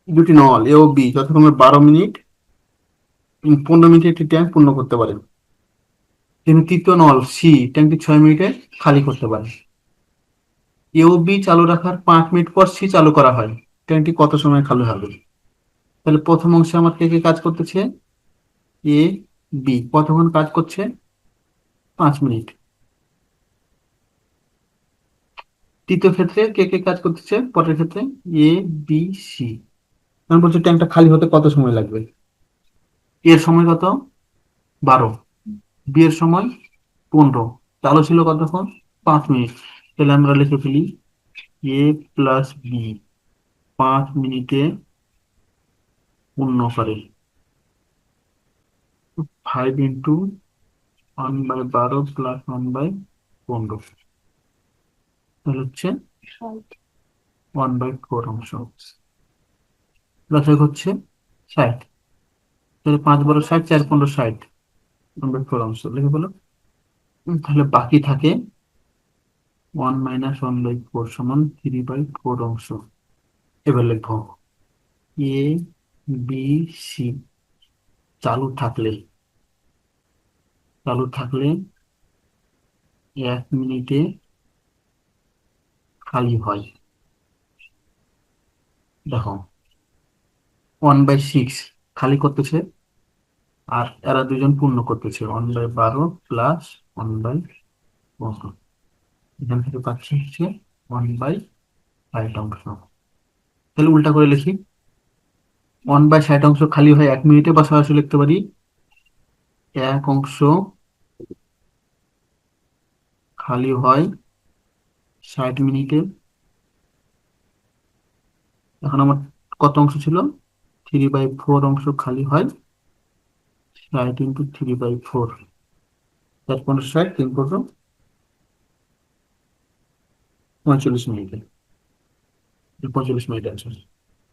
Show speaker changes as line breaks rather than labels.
দুটি নল এ ও বি যথাক্রমে 12 মিনিট 15 মিনিটে একটি ট্যাঙ্ক পূর্ণ করতে পারে। কিন্তু তৃতীয় নল সি ট্যাঙ্কটি 6 মিনিটে খালি করতে পারে। এ ও বি চালু রাখার 5 মিনিট পর সি চালু করা হয়, ট্যাঙ্কটি কত সময় খালি হবে? তাহলে প্রথম অংশে আমার কে কে কাজ করতেছে? এ বি কতক্ষণ কাজ করছে? 5 মিনিট। তৃতীয় ক্ষেত্রে কে কে কাজ করতেছে? পরের ক্ষেত্রে এ বি সি। আমি বলছি ট্যাঙ্কটা খালি হতে কত সময় লাগবে? এর সময় কত? 12। বি এর সময় 15। চালু ছিল কতক্ষণ? 5 মিনিট। তাহলে আমরা লিখে ফেলি এ প্লাস বি 5 মিনিটে পূর্ণ করে। 5 × 1/12 + 1/15, তাহলে হচ্ছে 1/4 অংশ। দশক হচ্ছে 60। তাহলে 5 × 12 = 60, 4 × 15 = 60, 1/4 অংশ লিখে বলো। তাহলে বাকি থাকে 1 - 1/4 সমান 3/4 অংশ। এবার লিখবো এ বি সি চালু থাকলে চালু থাকলে 1 মিনিটে খালি হয়। দেখো 1/6 খালি করতেছে, আর এরা দুজন পূর্ণ করতেছে 1/12 + 1/15। এখান থেকে পাচ্ছি হচ্ছে 1/60 অংশ। তাহলে উল্টা করে লিখি, 1/60 অংশ খালি হয় 1 মিনিটে, বা সরাসরি লিখতে পারি 1 অংশ খালি হয় 60 মিনিটে। এখন আমার কত অংশ ছিল? 3/4 অংশ খালি হয় 60 × 3/4। 4 × 15 = 60, 3 × 45 মিনিটে। 45 মিনিট আছে।